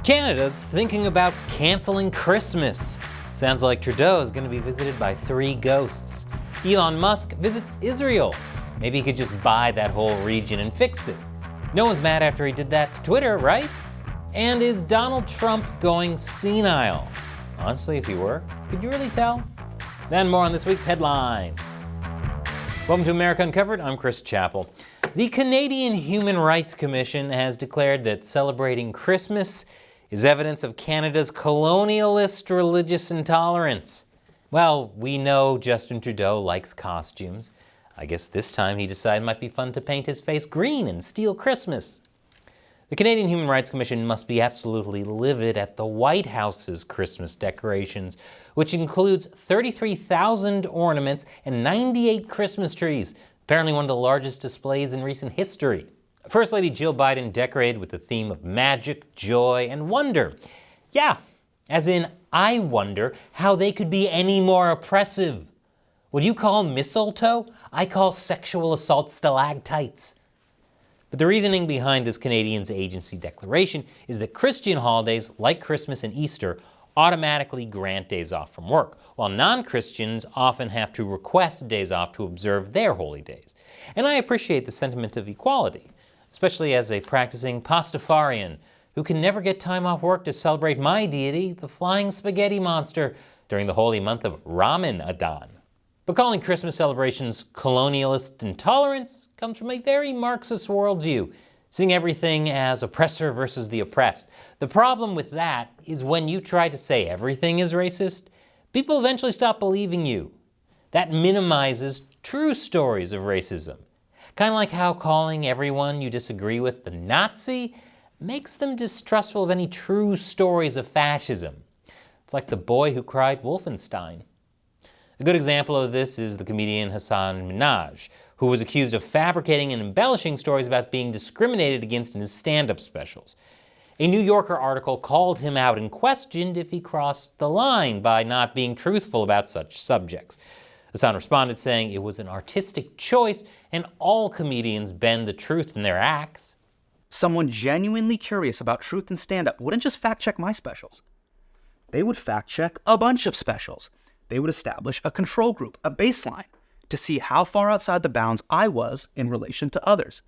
Canada's thinking about canceling Christmas. Sounds like Trudeau is going to be visited by 3 ghosts. Elon Musk visits Israel. Maybe he could just buy that whole region and fix it. No one's mad after he did that to Twitter, right? And is Donald Trump going senile? Honestly, if he were, could you really tell? Then more on this week's headlines. Welcome to America Uncovered. I'm Chris Chappell. The Canadian Human Rights Commission has declared that celebrating Christmas is evidence of Canada's colonialist religious intolerance. Well, we know Justin Trudeau likes costumes. I guess this time he decided it might be fun to paint his face green and steal Christmas. The Canadian Human Rights Commission must be absolutely livid at the White House's Christmas decorations, which includes 33,000 ornaments and 98 Christmas trees, apparently one of the largest displays in recent history. First Lady Jill Biden decorated with the theme of magic, joy, and wonder. Yeah, as in, I wonder how they could be any more oppressive. What you call mistletoe, I call sexual assault stalactites. But the reasoning behind this Canadians agency declaration is that Christian holidays like Christmas and Easter automatically grant days off from work, while non-Christians often have to request days off to observe their holy days. And I appreciate the sentiment of equality, especially as a practicing Pastafarian who can never get time off work to celebrate my deity, the flying spaghetti monster, during the holy month of Ramadan. But calling Christmas celebrations colonialist intolerance comes from a very Marxist worldview, seeing everything as oppressor versus the oppressed. The problem with that is when you try to say everything is racist, people eventually stop believing you. That minimizes true stories of racism. Kind of like how calling everyone you disagree with the Nazi makes them distrustful of any true stories of fascism. It's like the boy who cried Wolfenstein. A good example of this is the comedian Hassan Minaj, who was accused of fabricating and embellishing stories about being discriminated against in his stand-up specials. A New Yorker article called him out and questioned if he crossed the line by not being truthful about such subjects. Hassan responded saying it was an artistic choice and all comedians bend the truth in their acts. Someone genuinely curious about truth in stand-up wouldn't just fact-check my specials. They would fact-check a bunch of specials. They would establish a control group, a baseline, to see how far outside the bounds I was in relation to others.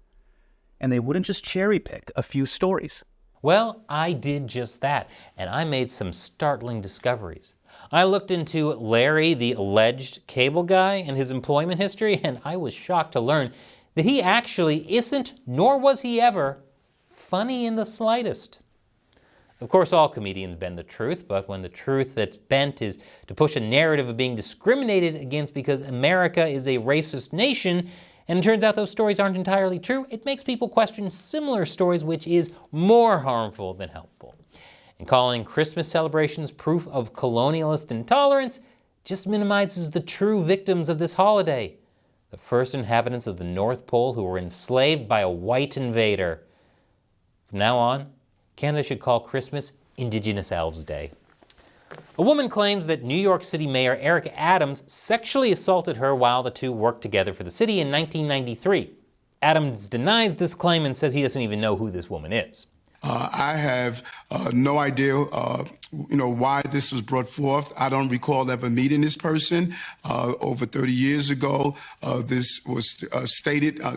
And they wouldn't just cherry-pick a few stories. Well, I did just that, and I made some startling discoveries. I looked into Larry, the alleged cable guy, and his employment history, and I was shocked to learn that he actually isn't, nor was he ever, funny in the slightest. Of course, all comedians bend the truth, but when the truth that's bent is to push a narrative of being discriminated against because America is a racist nation, and it turns out those stories aren't entirely true, it makes people question similar stories, which is more harmful than helpful. And calling Christmas celebrations proof of colonialist intolerance just minimizes the true victims of this holiday, the first inhabitants of the North Pole who were enslaved by a white invader. From now on, Canada should call Christmas Indigenous Elves Day. A woman claims that New York City Mayor Eric Adams sexually assaulted her while the two worked together for the city in 1993. Adams denies this claim and says he doesn't even know who this woman is. I have no idea, why this was brought forth. I don't recall ever meeting this person. Over 30 years ago, this was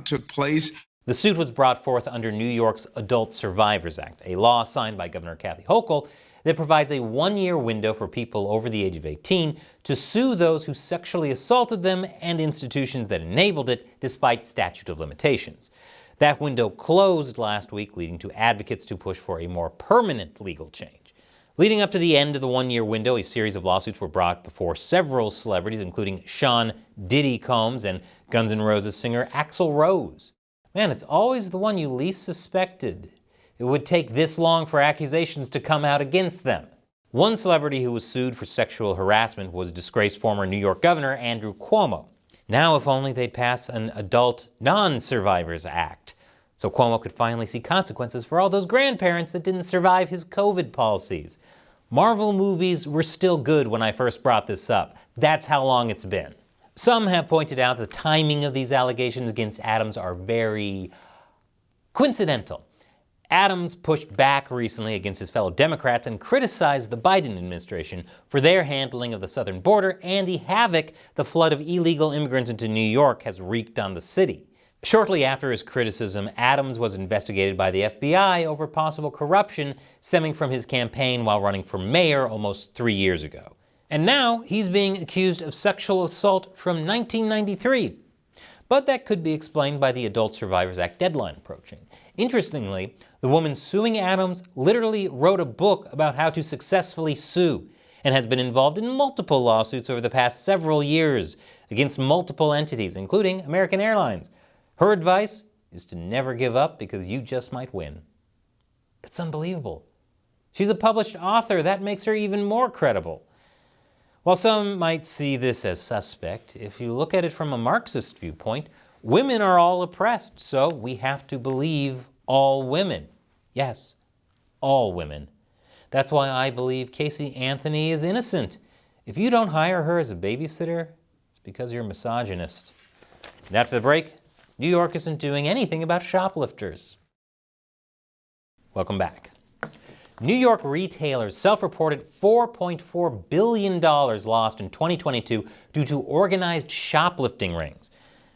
took place. The suit was brought forth under New York's Adult Survivors Act, a law signed by Governor Kathy Hochul that provides a 1-year window for people over the age of 18 to sue those who sexually assaulted them and institutions that enabled it, despite statute of limitations. That window closed last week, leading to advocates to push for a more permanent legal change. Leading up to the end of the 1-year window, a series of lawsuits were brought before several celebrities, including Sean Diddy Combs and Guns N' Roses singer Axl Rose. Man, it's always the one you least suspected. It would take this long for accusations to come out against them. One celebrity who was sued for sexual harassment was disgraced former New York Governor Andrew Cuomo. Now, if only they'd pass an Adult Non-Survivors Act, so Cuomo could finally see consequences for all those grandparents that didn't survive his COVID policies. Marvel movies were still good when I first brought this up. That's how long it's been. Some have pointed out the timing of these allegations against Adams are very coincidental. Adams pushed back recently against his fellow Democrats and criticized the Biden administration for their handling of the southern border and the havoc the flood of illegal immigrants into New York has wreaked on the city. Shortly after his criticism, Adams was investigated by the FBI over possible corruption stemming from his campaign while running for mayor almost 3 years ago. And now he's being accused of sexual assault from 1993. But that could be explained by the Adult Survivors Act deadline approaching. Interestingly, the woman suing Adams literally wrote a book about how to successfully sue and has been involved in multiple lawsuits over the past several years against multiple entities, including American Airlines. Her advice is to never give up because you just might win. That's unbelievable. She's a published author. That makes her even more credible. While some might see this as suspect, if you look at it from a Marxist viewpoint, women are all oppressed, so we have to believe all women. Yes, all women. That's why I believe Casey Anthony is innocent. If you don't hire her as a babysitter, it's because you're a misogynist. And after the break, New York isn't doing anything about shoplifters. Welcome back. New York retailers self-reported $4.4 billion lost in 2022 due to organized shoplifting rings.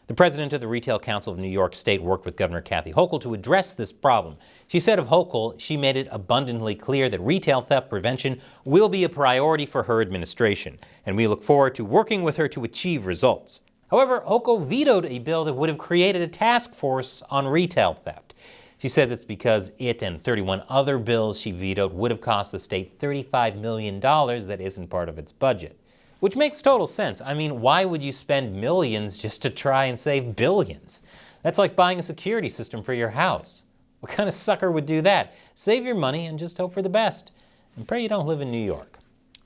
The president of the Retail Council of New York State worked with Governor Kathy Hochul to address this problem. She said of Hochul, she made it abundantly clear that retail theft prevention will be a priority for her administration, and we look forward to working with her to achieve results. However, Hochul vetoed a bill that would have created a task force on retail theft. She says it's because it and 31 other bills she vetoed would have cost the state $35 million that isn't part of its budget. Which makes total sense. I mean, why would you spend millions just to try and save billions? That's like buying a security system for your house. What kind of sucker would do that? Save your money and just hope for the best. And pray you don't live in New York.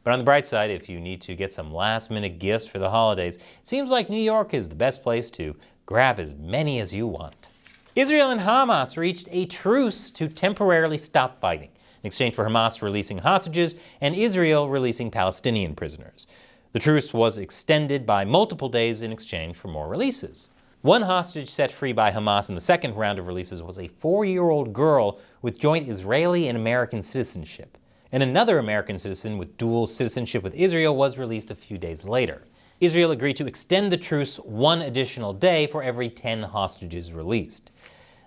But on the bright side, if you need to get some last-minute gifts for the holidays, it seems like New York is the best place to grab as many as you want. Israel and Hamas reached a truce to temporarily stop fighting, in exchange for Hamas releasing hostages and Israel releasing Palestinian prisoners. The truce was extended by multiple days in exchange for more releases. One hostage set free by Hamas in the second round of releases was a 4-year-old girl with joint Israeli and American citizenship. And another American citizen with dual citizenship with Israel was released a few days later. Israel agreed to extend the truce 1 additional day for every 10 hostages released.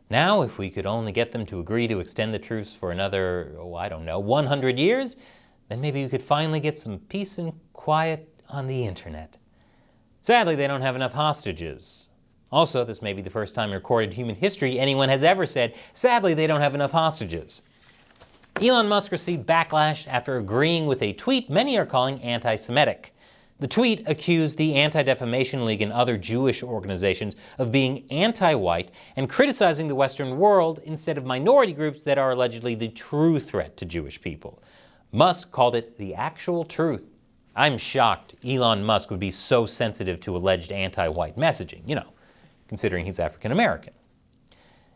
Now, if we could only get them to agree to extend the truce for another, 100 years, then maybe we could finally get some peace and quiet on the internet. Sadly, they don't have enough hostages. Also, this may be the first time in recorded human history anyone has ever said, sadly, they don't have enough hostages. Elon Musk received backlash after agreeing with a tweet many are calling antisemitic. The tweet accused the Anti-Defamation League and other Jewish organizations of being anti-white and criticizing the Western world instead of minority groups that are allegedly the true threat to Jewish people. Musk called it the actual truth. I'm shocked Elon Musk would be so sensitive to alleged anti-white messaging, considering he's African American.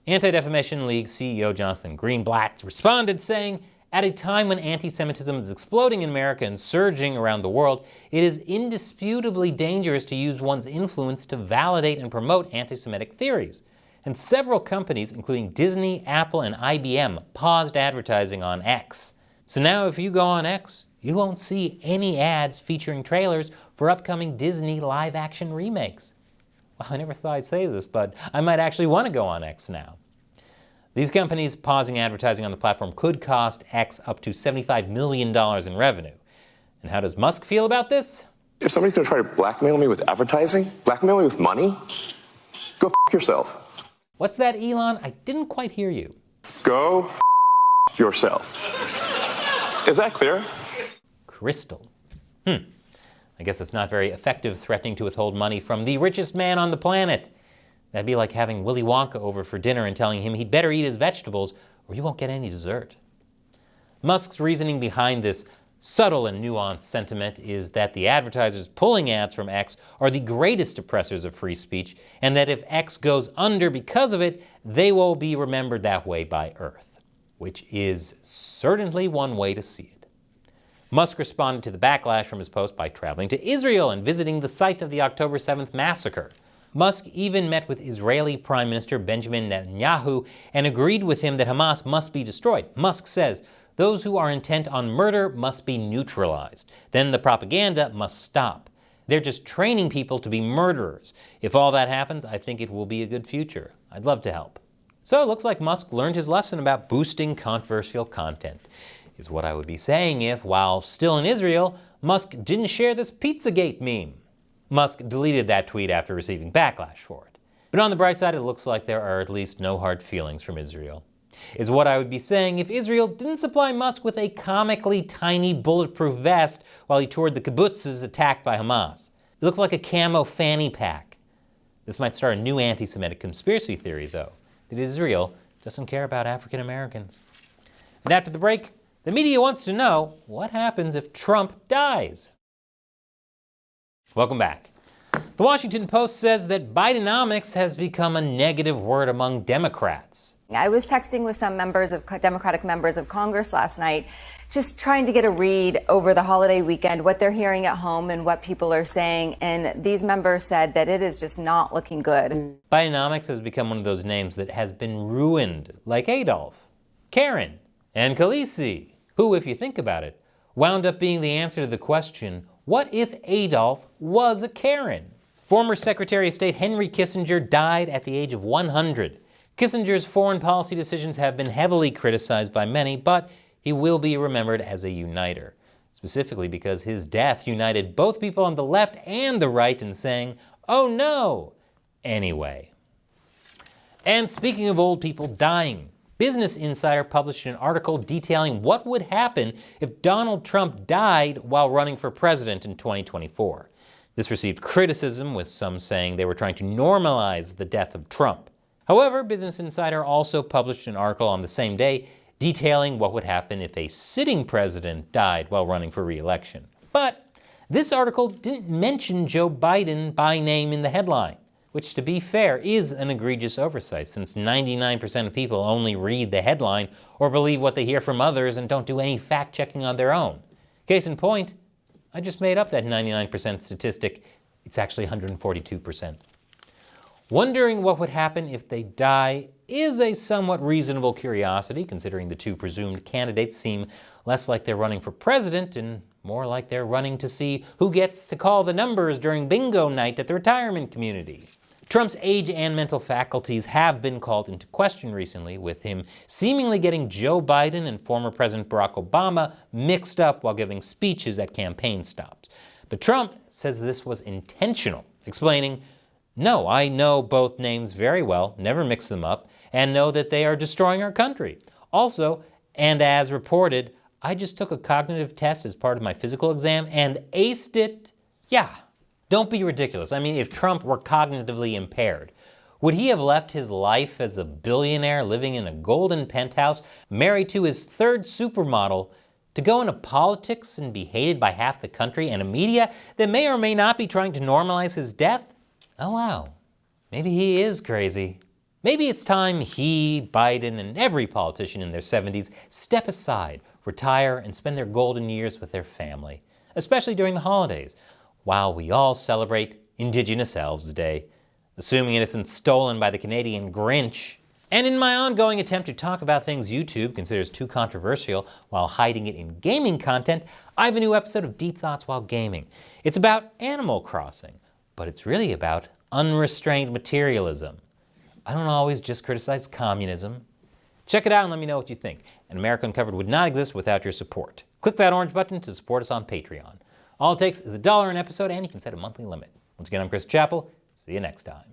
Anti-Defamation League CEO Jonathan Greenblatt responded saying, "At a time when anti-Semitism is exploding in America and surging around the world, it is indisputably dangerous to use one's influence to validate and promote anti-Semitic theories." And several companies, including Disney, Apple, and IBM, paused advertising on X. So now if you go on X, you won't see any ads featuring trailers for upcoming Disney live-action remakes. Well, I never thought I'd say this, but I might actually want to go on X now. These companies pausing advertising on the platform could cost X up to $75 million in revenue. And how does Musk feel about this? If somebody's going to try to blackmail me with advertising, blackmail me with money, go f*** yourself. What's that, Elon? I didn't quite hear you. Go f*** yourself. Is that clear? Crystal. I guess it's not very effective threatening to withhold money from the richest man on the planet. That'd be like having Willy Wonka over for dinner and telling him he'd better eat his vegetables or you won't get any dessert. Musk's reasoning behind this subtle and nuanced sentiment is that the advertisers pulling ads from X are the greatest oppressors of free speech, and that if X goes under because of it, they will be remembered that way by Earth, which is certainly one way to see it. Musk responded to the backlash from his post by traveling to Israel and visiting the site of the October 7th massacre. Musk even met with Israeli Prime Minister Benjamin Netanyahu and agreed with him that Hamas must be destroyed. Musk says, "Those who are intent on murder must be neutralized. Then the propaganda must stop. They're just training people to be murderers. If all that happens, I think it will be a good future. I'd love to help." So it looks like Musk learned his lesson about boosting controversial content, is what I would be saying if, while still in Israel, Musk didn't share this Pizzagate meme. Musk deleted that tweet after receiving backlash for it. But on the bright side, it looks like there are at least no hard feelings from Israel. Is what I would be saying if Israel didn't supply Musk with a comically tiny bulletproof vest while he toured the kibbutzes attacked by Hamas. It looks like a camo fanny pack. This might start a new anti-Semitic conspiracy theory, though, that Israel doesn't care about African Americans. And after the break, the media wants to know what happens if Trump dies. Welcome back. The Washington Post says that Bionomics has become a negative word among Democrats. I was texting with some Democratic members of Congress last night, just trying to get a read over the holiday weekend, what they're hearing at home and what people are saying. And these members said that it is just not looking good. Bionomics has become one of those names that has been ruined, like Adolf, Karen, and Khaleesi, who, if you think about it, wound up being the answer to the question, what if Adolf was a Karen? Former Secretary of State Henry Kissinger died at the age of 100. Kissinger's foreign policy decisions have been heavily criticized by many, but he will be remembered as a uniter, specifically because his death united both people on the left and the right in saying, "Oh no," anyway. And speaking of old people dying, Business Insider published an article detailing what would happen if Donald Trump died while running for president in 2024. This received criticism, with some saying they were trying to normalize the death of Trump. However, Business Insider also published an article on the same day detailing what would happen if a sitting president died while running for re-election. But this article didn't mention Joe Biden by name in the headline, which, to be fair, is an egregious oversight since 99% of people only read the headline or believe what they hear from others and don't do any fact-checking on their own. Case in point, I just made up that 99% statistic. It's actually 142%. Wondering what would happen if they die is a somewhat reasonable curiosity, considering the two presumed candidates seem less like they're running for president and more like they're running to see who gets to call the numbers during bingo night at the retirement community. Trump's age and mental faculties have been called into question recently, with him seemingly getting Joe Biden and former President Barack Obama mixed up while giving speeches at campaign stops. But Trump says this was intentional, explaining, "No, I know both names very well, never mix them up, and know that they are destroying our country. Also, and as reported, I just took a cognitive test as part of my physical exam and aced it." Yeah, don't be ridiculous. I mean, if Trump were cognitively impaired, would he have left his life as a billionaire living in a golden penthouse, married to his third supermodel, to go into politics and be hated by half the country and a media that may or may not be trying to normalize his death? Oh wow, maybe he is crazy. Maybe it's time he, Biden, and every politician in their 70s step aside, retire, and spend their golden years with their family, especially during the holidays, while we all celebrate Indigenous Elves Day, assuming it isn't stolen by the Canadian Grinch. And in my ongoing attempt to talk about things YouTube considers too controversial while hiding it in gaming content, I have a new episode of Deep Thoughts While Gaming. It's about Animal Crossing, but it's really about unrestrained materialism. I don't always just criticize communism. Check it out and let me know what you think. And America Uncovered would not exist without your support. Click that orange button to support us on Patreon. All it takes is $1 an episode, and you can set a monthly limit. Once again, I'm Chris Chappell. See you next time.